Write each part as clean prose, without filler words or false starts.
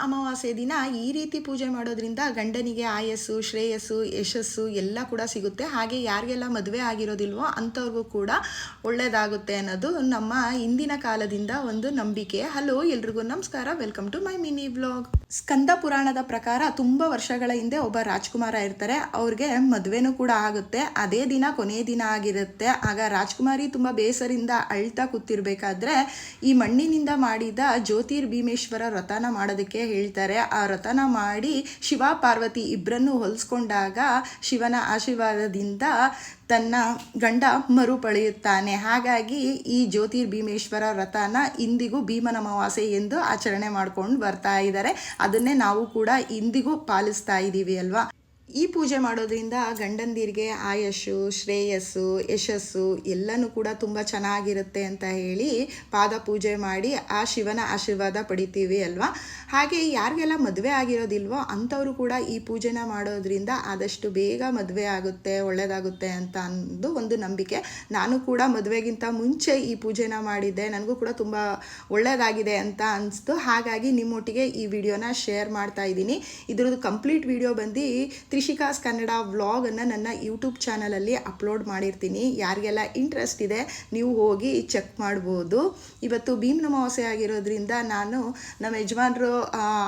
ಅಮಾವಾಸ್ಯೆ ದಿನ ಈ ರೀತಿ ಪೂಜೆ ಮಾಡೋದ್ರಿಂದ ಗಂಡನಿಗೆ ಆಯಸ್ಸು, ಶ್ರೇಯಸ್ಸು, ಯಶಸ್ಸು ಎಲ್ಲ ಕೂಡ ಸಿಗುತ್ತೆ. ಹಾಗೆ ಯಾರಿಗೆಲ್ಲ ಮದುವೆ ಆಗಿರೋದಿಲ್ವೋ ಅಂಥವ್ರಿಗೂ ಕೂಡ ಒಳ್ಳೆಯದಾಗುತ್ತೆ ಅನ್ನೋದು ನಮ್ಮ ಹಿಂದಿನ ಕಾಲದಿಂದ ಒಂದು ನಂಬಿಕೆ. ಹಲೋ ಎಲ್ರಿಗೂ ನಮಸ್ಕಾರ, welcome to my mini blog. Skanda ಪುರಾಣದ ಪ್ರಕಾರ ತುಂಬ ವರ್ಷಗಳ ಹಿಂದೆ ಒಬ್ಬ ರಾಜ್ಕುಮಾರ ಇರ್ತಾರೆ. ಅವ್ರಿಗೆ ಮದುವೆನೂ ಕೂಡ ಆಗುತ್ತೆ. ಅದೇ ದಿನ ಕೊನೆಯ ದಿನ ಆಗಿರುತ್ತೆ. ಆಗ ರಾಜ್ಕುಮಾರಿ ತುಂಬ ಬೇಸರಿಂದ ಅಳ್ತಾ ಕೂತಿರ್ಬೇಕಾದ್ರೆ ಈ ಮಣ್ಣಿನಿಂದ ಮಾಡಿದ ಜ್ಯೋತಿರ್ಭೀಮೇಶ್ವರ ವ್ರತನ ಮಾಡೋದಕ್ಕೆ ಹೇಳ್ತಾರೆ. ಆ ವ್ರತನ ಮಾಡಿ ಶಿವ ಪಾರ್ವತಿ ಇಬ್ಬರನ್ನು ಹೊಲಿಸ್ಕೊಂಡಾಗ ಶಿವನ ಆಶೀರ್ವಾದದಿಂದ ತನ್ನ ಗಂಡ ಮರುಪಳೆಯುತ್ತಾನೆ. ಹಾಗಾಗಿ ಈ ಜ್ಯೋತಿರ್ಭೀಮೇಶ್ವರ ವ್ರತನ ಇಂದಿಗೂ ಭೀಮನ ಅಮಾವಾಸ್ಯೆ ಎಂದು ಆಚರಣೆ ಮಾಡ್ಕೊಂಡು ಬರ್ತಾ ಇದ್ದಾರೆ. ಅದನ್ನೇ ನಾವು ಕೂಡ ಇಂದಿಗೂ ಪಾಲಿಸ್ತಾ ಇದ್ದೀವಿ ಅಲ್ವಾ. ಈ ಪೂಜೆ ಮಾಡೋದ್ರಿಂದ ಗಂಡಂದಿರಿಗೆ ಆಯಸ್ಸು, ಶ್ರೇಯಸ್ಸು, ಯಶಸ್ಸು ಎಲ್ಲನೂ ಕೂಡ ತುಂಬ ಚೆನ್ನಾಗಿರುತ್ತೆ ಅಂತ ಹೇಳಿ ಪಾದ ಪೂಜೆ ಮಾಡಿ ಆ ಶಿವನ ಆಶೀರ್ವಾದ ಪಡಿತೀವಿ ಅಲ್ವಾ. ಹಾಗೆ ಯಾರಿಗೆಲ್ಲ ಮದುವೆ ಆಗಿರೋದಿಲ್ವೋ ಅಂಥವರು ಕೂಡ ಈ ಪೂಜೆನ ಮಾಡೋದ್ರಿಂದ ಆದಷ್ಟು ಬೇಗ ಮದುವೆ ಆಗುತ್ತೆ, ಒಳ್ಳೆಯದಾಗುತ್ತೆ ಅಂತ ಅಂದು ಒಂದು ನಂಬಿಕೆ. ನಾನು ಕೂಡ ಮದುವೆಗಿಂತ ಮುಂಚೆ ಈ ಪೂಜೆನ ಮಾಡಿದ್ದೆ. ನನಗೂ ಕೂಡ ತುಂಬ ಒಳ್ಳೆಯದಾಗಿದೆ ಅಂತ ಅನಿಸ್ತು. ಹಾಗಾಗಿ ನಿಮ್ಮೊಟ್ಟಿಗೆ ಈ ವಿಡಿಯೋನ ಶೇರ್ ಮಾಡ್ತಾ ಇದ್ದೀನಿ. ಇದ್ರದ್ದು ಕಂಪ್ಲೀಟ್ ವಿಡಿಯೋ ಬಂದು ತ್ರಿಷಿಕಾಸ್ ಕನ್ನಡ ವ್ಲಾಗನ್ನು ನನ್ನ ಯೂಟ್ಯೂಬ್ ಚಾನಲಲ್ಲಿ ಅಪ್ಲೋಡ್ ಮಾಡಿರ್ತೀನಿ. ಯಾರಿಗೆಲ್ಲ ಇಂಟ್ರೆಸ್ಟ್ ಇದೆ ನೀವು ಹೋಗಿ ಚೆಕ್ ಮಾಡ್ಬೋದು. ಇವತ್ತು ಭೀಮನ ಅಮಾವಾಸ್ಯೆ ಆಗಿರೋದ್ರಿಂದ ನಾನು ನಮ್ಮ ಯಜಮಾನರು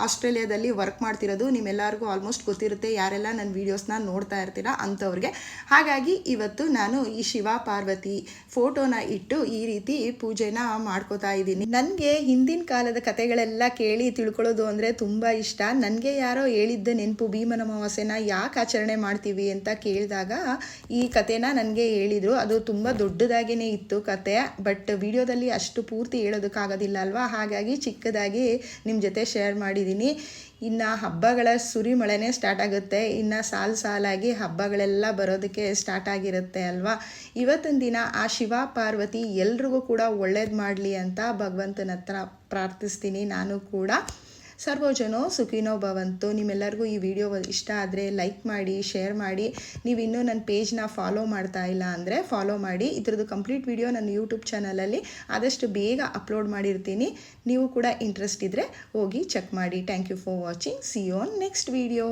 ಆಸ್ಟ್ರೇಲಿಯಾದಲ್ಲಿ ವರ್ಕ್ ಮಾಡ್ತಿರೋದು ನಿಮ್ಮೆಲ್ಲರಿಗೂ ಆಲ್ಮೋಸ್ಟ್ ಗೊತ್ತಿರುತ್ತೆ, ಯಾರೆಲ್ಲ ನನ್ನ ವೀಡಿಯೋಸ್ನ ನೋಡ್ತಾ ಇರ್ತೀರ ಅಂಥವ್ರಿಗೆ. ಹಾಗಾಗಿ ಇವತ್ತು ನಾನು ಈ ಶಿವ ಪಾರ್ವತಿ ಫೋಟೋನ ಇಟ್ಟು ಈ ರೀತಿ ಪೂಜೆನ ಮಾಡ್ಕೋತಾ ಇದ್ದೀನಿ. ನನಗೆ ಹಿಂದಿನ ಕಾಲದ ಕಥೆಗಳೆಲ್ಲ ಕೇಳಿ ತಿಳ್ಕೊಳ್ಳೋದು ಅಂದರೆ ತುಂಬ ಇಷ್ಟ. ನನಗೆ ಯಾರೋ ಹೇಳಿದ್ದ ನೆನಪು, ಭೀಮನ ಅಮಾವಾಸ್ಯೆನ ಯಾಕೆ ಆಚರಣೆ ಮಾಡ್ತೀವಿ ಅಂತ ಕೇಳಿದಾಗ ಈ ಕಥೆನ ನನಗೆ ಹೇಳಿದರು. ಅದು ತುಂಬ ದೊಡ್ಡದಾಗೇ ಇತ್ತು ಕತೆ, ಬಟ್ ವಿಡಿಯೋದಲ್ಲಿ ಅಷ್ಟು ಪೂರ್ತಿ ಹೇಳೋದಕ್ಕಾಗೋದಿಲ್ಲ ಅಲ್ವಾ. ಹಾಗಾಗಿ ಚಿಕ್ಕದಾಗಿ ನಿಮ್ಮ ಜೊತೆ ಶೇರ್ ಮಾಡಿದ್ದೀನಿ. ಇನ್ನು ಹಬ್ಬಗಳ ಸುರಿಮಳೆನೇ ಸ್ಟಾರ್ಟ್ ಆಗುತ್ತೆ. ಇನ್ನು ಸಾಲಾಗಿ ಹಬ್ಬಗಳೆಲ್ಲ ಬರೋದಕ್ಕೆ ಸ್ಟಾರ್ಟ್ ಆಗಿರುತ್ತೆ ಅಲ್ವಾ. ಇವತ್ತಿನ ದಿನ ಆ ಶಿವ ಪಾರ್ವತಿ ಎಲ್ರಿಗೂ ಕೂಡ ಒಳ್ಳೇದು ಮಾಡಲಿ ಅಂತ ಭಗವಂತನ ಹತ್ರ ಪ್ರಾರ್ಥಿಸ್ತೀನಿ. ನಾನು ಕೂಡ ಸರ್ವಜನೋ ಸುಖಿನೋ ಭವಂತು. ನಿಮ್ಮೆಲ್ಲರಿಗೂ ಈ ವಿಡಿಯೋ ಇಷ್ಟ ಆದರೆ ಲೈಕ್ ಮಾಡಿ, ಶೇರ್ ಮಾಡಿ. ನೀವು ಇನ್ನೂ ನನ್ನ ಪೇಜ್ನ ಫಾಲೋ ಮಾಡ್ತಾ ಇಲ್ಲ ಅಂದರೆ ಫಾಲೋ ಮಾಡಿ. ಇದ್ರದ್ದು ಕಂಪ್ಲೀಟ್ ವಿಡಿಯೋ ನನ್ನ ಯೂಟ್ಯೂಬ್ ಚಾನಲಲ್ಲಿ ಆದಷ್ಟು ಬೇಗ ಅಪ್ಲೋಡ್ ಮಾಡಿರ್ತೀನಿ. ನೀವು ಕೂಡ ಇಂಟ್ರೆಸ್ಟ್ ಇದ್ದರೆ ಹೋಗಿ ಚೆಕ್ ಮಾಡಿ. Thank you for watching. See you on next video.